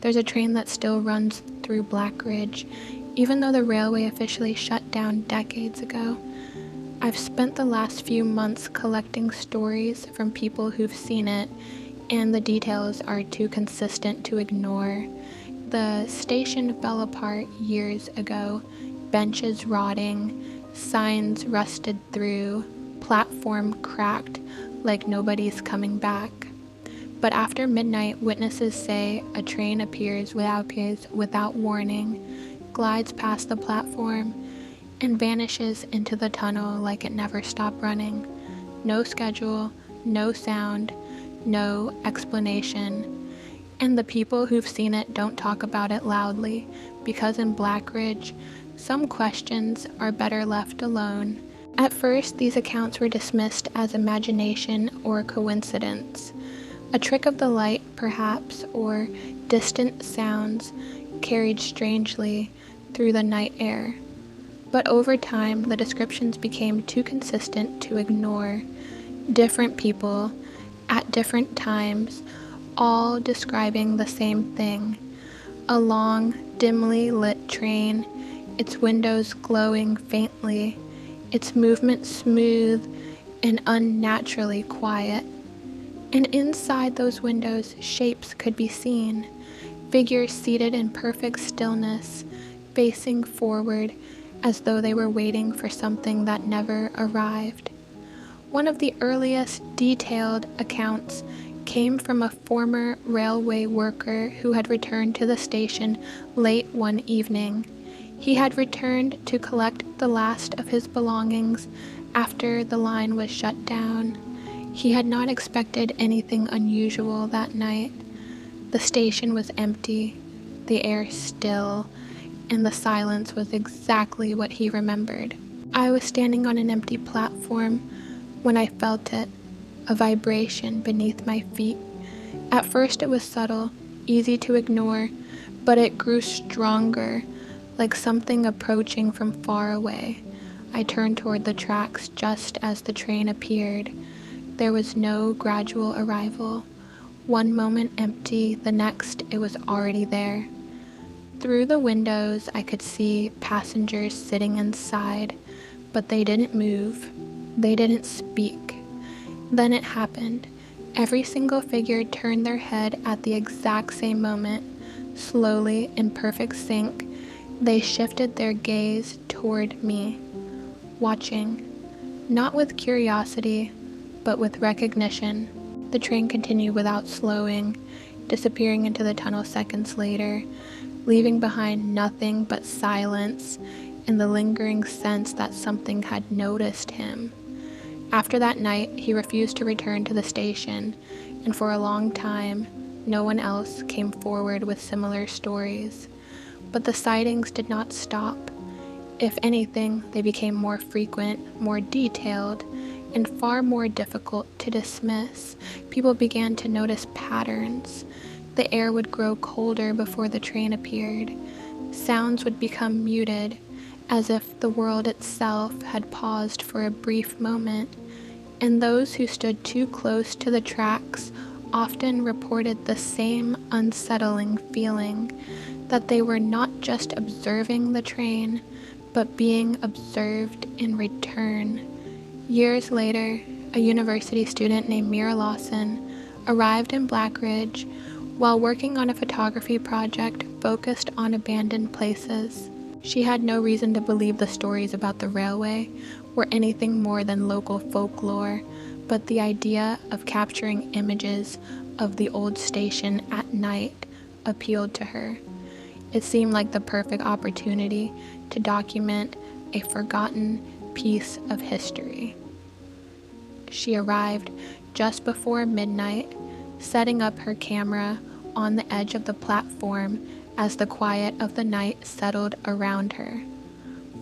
There's a train that still runs through Blackridge, even though the railway officially shut down decades ago. I've spent the last few months collecting stories from people who've seen it, and the details are too consistent to ignore. The station fell apart years ago, benches rotting, signs rusted through, platform cracked like nobody's coming back. But after midnight, witnesses say a train appears without warning, glides past the platform, and vanishes into the tunnel like it never stopped running. No schedule, no sound, no explanation. And the people who've seen it don't talk about it loudly, because in Blackridge, some questions are better left alone. At first, these accounts were dismissed as imagination or coincidence. A trick of the light, perhaps, or distant sounds carried strangely through the night air. But over time, the descriptions became too consistent to ignore. Different people, at different times, all describing the same thing. A long, dimly lit train, its windows glowing faintly, its movement smooth and unnaturally quiet. And inside those windows, shapes could be seen, figures seated in perfect stillness, facing forward as though they were waiting for something that never arrived. One of the earliest detailed accounts came from a former railway worker who had returned to the station late one evening. He had returned to collect the last of his belongings after the line was shut down. He had not expected anything unusual that night. The station was empty, the air still, and the silence was exactly what he remembered. I was standing on an empty platform when I felt it, a vibration beneath my feet. At first it was subtle, easy to ignore, but it grew stronger, like something approaching from far away. I turned toward the tracks just as the train appeared. There was no gradual arrival. One moment empty, the next it was already there. Through the windows, I could see passengers sitting inside, but they didn't move. They didn't speak. Then it happened. Every single figure turned their head at the exact same moment. Slowly, in perfect sync, they shifted their gaze toward me, watching, not with curiosity, but with recognition. The train continued without slowing, disappearing into the tunnel seconds later, leaving behind nothing but silence and the lingering sense that something had noticed him. After that night, he refused to return to the station, and for a long time, no one else came forward with similar stories. But the sightings did not stop. If anything, they became more frequent, more detailed, and far more difficult to dismiss. People began to notice patterns. The air would grow colder before the train appeared. Sounds would become muted, as if the world itself had paused for a brief moment. And those who stood too close to the tracks often reported the same unsettling feeling, that they were not just observing the train, but being observed in return. Years later, a university student named Mira Lawson arrived in Blackridge while working on a photography project focused on abandoned places. She had no reason to believe the stories about the railway were anything more than local folklore, but the idea of capturing images of the old station at night appealed to her. It seemed like the perfect opportunity to document a forgotten piece of history. She arrived just before midnight, setting up her camera on the edge of the platform as the quiet of the night settled around her.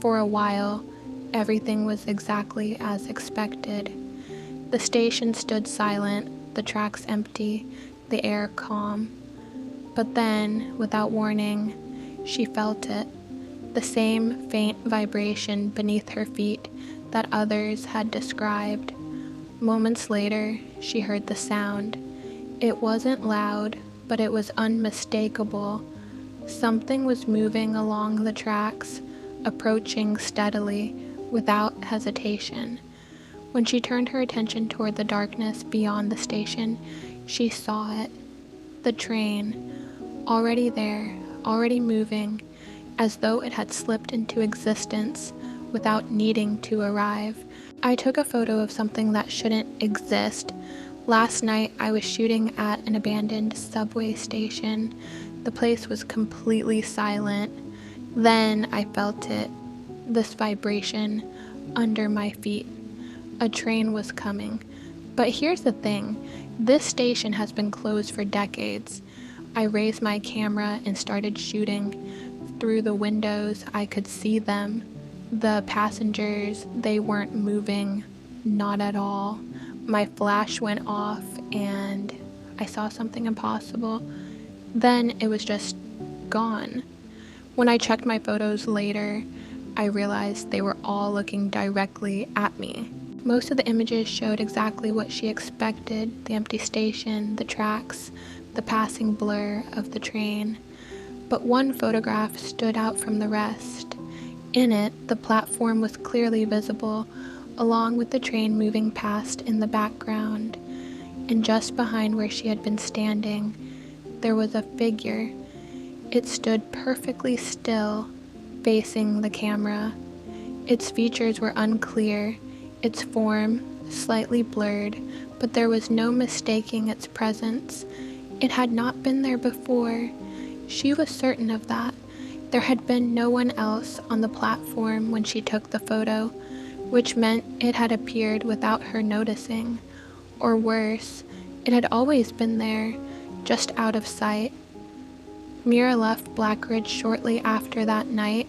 For a while, everything was exactly as expected. The station stood silent, the tracks empty, the air calm. But then, without warning, she felt it, the same faint vibration beneath her feet that others had described. Moments later, she heard the sound. It wasn't loud, but it was unmistakable. Something was moving along the tracks, approaching steadily, without hesitation. When she turned her attention toward the darkness beyond the station, she saw it. The train, already there, already moving, as though it had slipped into existence without needing to arrive. I took a photo of something that shouldn't exist. Last night, I was shooting at an abandoned subway station. The place was completely silent. Then I felt it, this vibration under my feet. A train was coming. But here's the thing, this station has been closed for decades. I raised my camera and started shooting. Through the windows, I could see them. The passengers, they weren't moving, not at all. My flash went off and I saw something impossible. Then it was just gone. When I checked my photos later, I realized they were all looking directly at me. Most of the images showed exactly what she expected: the empty station, the tracks, the passing blur of the train. But one photograph stood out from the rest. In it, the platform was clearly visible, along with the train moving past in the background. And just behind where she had been standing, there was a figure. It stood perfectly still, facing the camera. Its features were unclear, its form slightly blurred, but there was no mistaking its presence. It had not been there before. She was certain of that. There had been no one else on the platform when she took the photo, which meant it had appeared without her noticing. Or worse, it had always been there, just out of sight. Mira left Blackridge shortly after that night,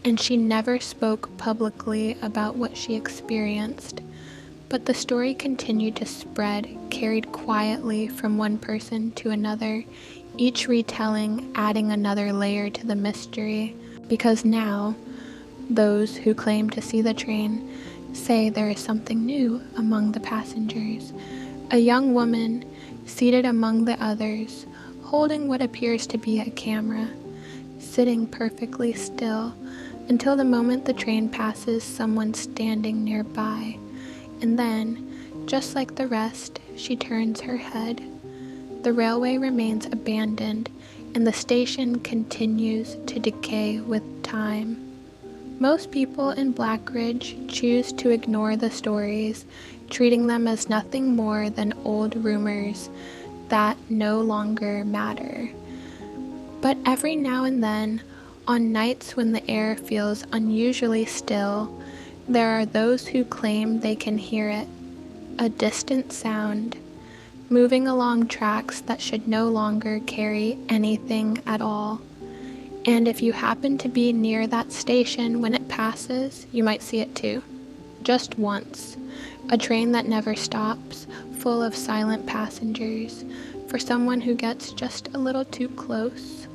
and she never spoke publicly about what she experienced. But the story continued to spread, carried quietly from one person to another, each retelling adding another layer to the mystery. Because now, those who claim to see the train say there is something new among the passengers. A young woman, seated among the others, holding what appears to be a camera, sitting perfectly still until the moment the train passes someone standing nearby. And then, just like the rest, she turns her head. The railway remains abandoned, and the station continues to decay with time. Most people in Blackridge choose to ignore the stories, treating them as nothing more than old rumors that no longer matter. But every now and then, on nights when the air feels unusually still, there are those who claim they can hear it, a distant sound, moving along tracks that should no longer carry anything at all. And if you happen to be near that station when it passes, you might see it too. Just once. A train that never stops, full of silent passengers, for someone who gets just a little too close.